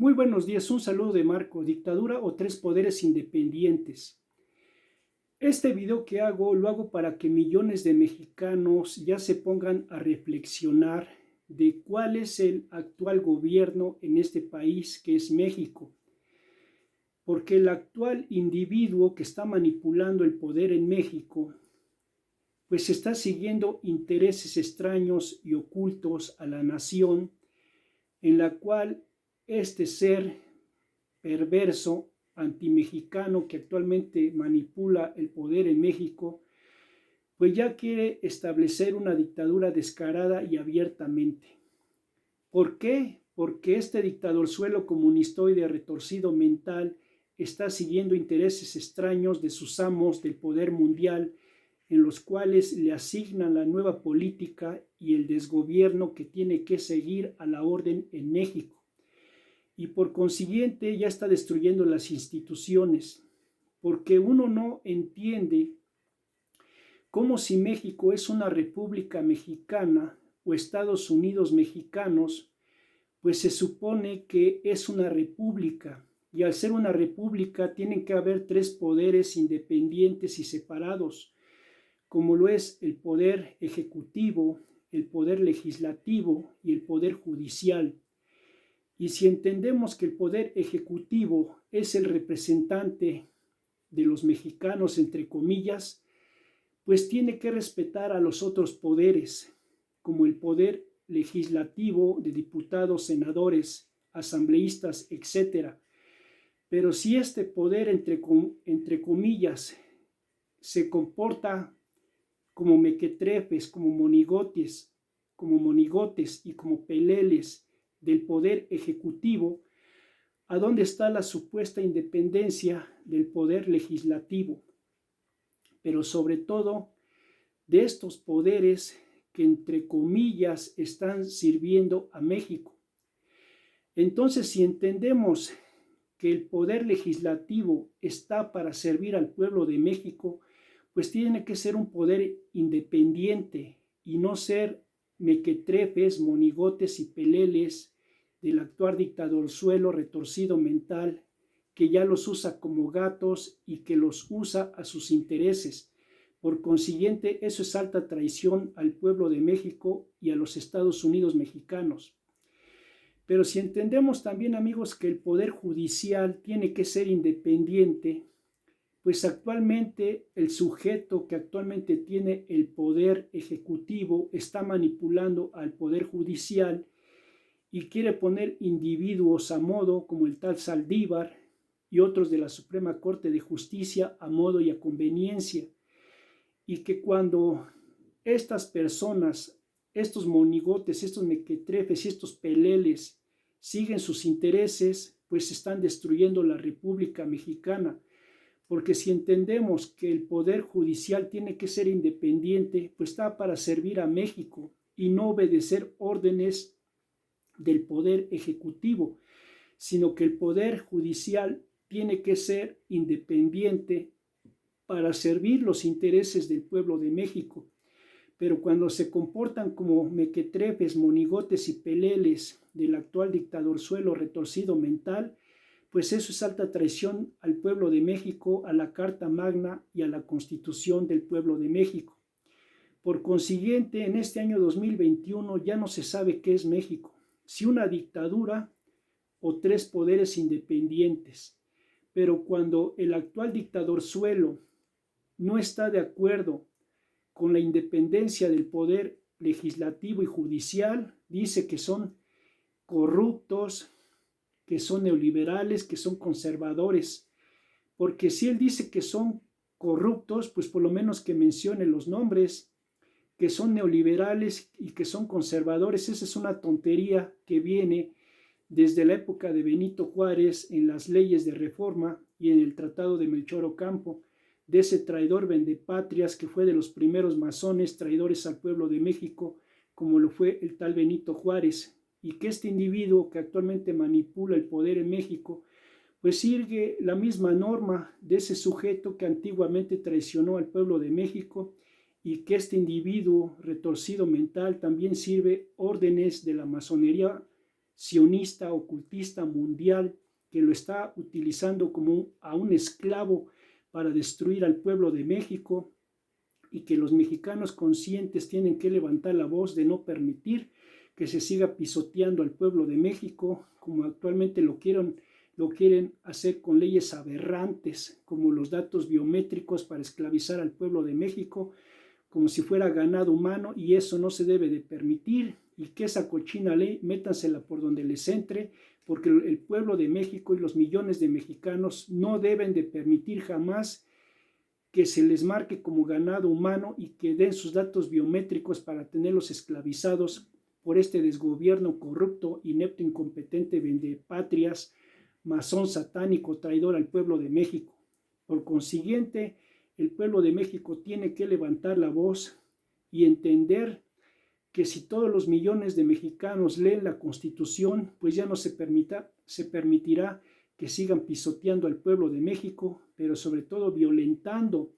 Muy buenos días, un saludo de Marco, dictadura o tres poderes independientes. Este video que hago lo hago para que millones de mexicanos ya se pongan a reflexionar de cuál es el actual gobierno en este país que es México. Porque el actual individuo que está manipulando el poder en México pues está siguiendo intereses extraños y ocultos a la nación, en la cual este ser perverso, antimexicano que actualmente manipula el poder en México, pues ya quiere establecer una dictadura descarada y abiertamente. ¿Por qué? Porque este dictadorzuelo comunistoide retorcido mental está siguiendo intereses extraños de sus amos del poder mundial, en los cuales le asignan la nueva política y el desgobierno que tiene que seguir a la orden en México. Y por consiguiente ya está destruyendo las instituciones, porque uno no entiende cómo si México es una república mexicana o Estados Unidos mexicanos, pues se supone que es una república, y al ser una república tienen que haber tres poderes independientes y separados, como lo es el poder ejecutivo, el poder legislativo y el poder judicial. Y si entendemos que el poder ejecutivo es el representante de los mexicanos, entre comillas, pues tiene que respetar a los otros poderes, como el poder legislativo de diputados, senadores, asambleístas, etc. Pero si este poder, entre comillas, se comporta como mequetrefes, como monigotes y como peleles del poder ejecutivo, ¿a dónde está la supuesta independencia del poder legislativo? Pero sobre todo de estos poderes que entre comillas están sirviendo a México. Entonces, si entendemos que el poder legislativo está para servir al pueblo de México, pues tiene que ser un poder independiente y no ser mequetrefes, monigotes y peleles del actual dictadorzuelo retorcido mental que ya los usa como gatos y que los usa a sus intereses. Por consiguiente, eso es alta traición al pueblo de México y a los Estados Unidos mexicanos. Pero si entendemos también, amigos, que el poder judicial tiene que ser independiente, pues actualmente el sujeto que actualmente tiene el poder ejecutivo está manipulando al poder judicial y quiere poner individuos a modo, como el tal Saldívar y otros de la Suprema Corte de Justicia, a modo y a conveniencia. Y que cuando estas personas, estos monigotes, estos mequetrefes y estos peleles siguen sus intereses, pues están destruyendo la República Mexicana. Porque si entendemos que el poder judicial tiene que ser independiente, pues está para servir a México y no obedecer órdenes del poder ejecutivo, sino que el poder judicial tiene que ser independiente para servir los intereses del pueblo de México. Pero cuando se comportan como mequetrefes, monigotes y peleles del actual dictadorzuelo retorcido mental, pues eso es alta traición al pueblo de México, a la Carta Magna y a la Constitución del pueblo de México. Por consiguiente, en este año 2021 ya no se sabe qué es México, si una dictadura o tres poderes independientes. Pero cuando el actual dictadorzuelo no está de acuerdo con la independencia del poder legislativo y judicial, dice que son corruptos, que son neoliberales, que son conservadores, porque si él dice que son corruptos, pues por lo menos que mencione los nombres, que son neoliberales y que son conservadores. Esa es una tontería que viene desde la época de Benito Juárez en las leyes de reforma y en el tratado de Melchor Ocampo, de ese traidor vendepatrias que fue de los primeros masones traidores al pueblo de México, como lo fue el tal Benito Juárez, y que este individuo que actualmente manipula el poder en México, pues sigue la misma norma de ese sujeto que antiguamente traicionó al pueblo de México, y que este individuo retorcido mental también sirve órdenes de la masonería sionista, ocultista mundial, que lo está utilizando como a un esclavo para destruir al pueblo de México, y que los mexicanos conscientes tienen que levantar la voz de no permitir que se siga pisoteando al pueblo de México, como actualmente lo quieren hacer con leyes aberrantes, como los datos biométricos para esclavizar al pueblo de México, como si fuera ganado humano, y eso no se debe de permitir, y que esa cochina ley métansela por donde les entre, porque el pueblo de México y los millones de mexicanos no deben de permitir jamás que se les marque como ganado humano y que den sus datos biométricos para tenerlos esclavizados por este desgobierno corrupto, inepto, incompetente, vendepatrias, masón satánico, traidor al pueblo de México. Por consiguiente, el pueblo de México tiene que levantar la voz y entender que si todos los millones de mexicanos leen la Constitución, pues ya no se permitirá que sigan pisoteando al pueblo de México, pero sobre todo violentando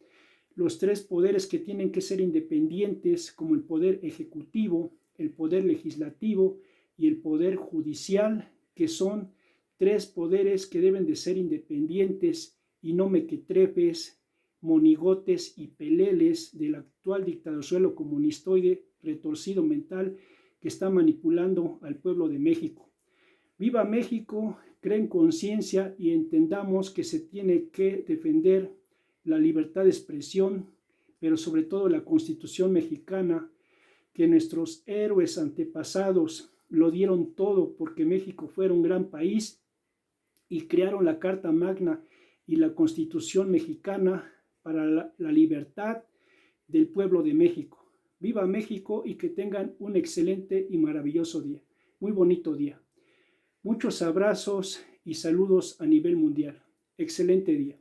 los tres poderes que tienen que ser independientes, como el poder ejecutivo, el poder legislativo y el poder judicial, que son tres poderes que deben de ser independientes y no mequetrefes, monigotes y peleles del actual dictaduruelo comunistoide retorcido mental que está manipulando al pueblo de México. ¡Viva México! Creen conciencia y entendamos que se tiene que defender la libertad de expresión, pero sobre todo la Constitución mexicana, que nuestros héroes antepasados lo dieron todo porque México fuera un gran país y crearon la Carta Magna y la Constitución mexicana para la libertad del pueblo de México. ¡Viva México! Y que tengan un excelente y maravilloso día. Muy bonito día. Muchos abrazos y saludos a nivel mundial. Excelente día.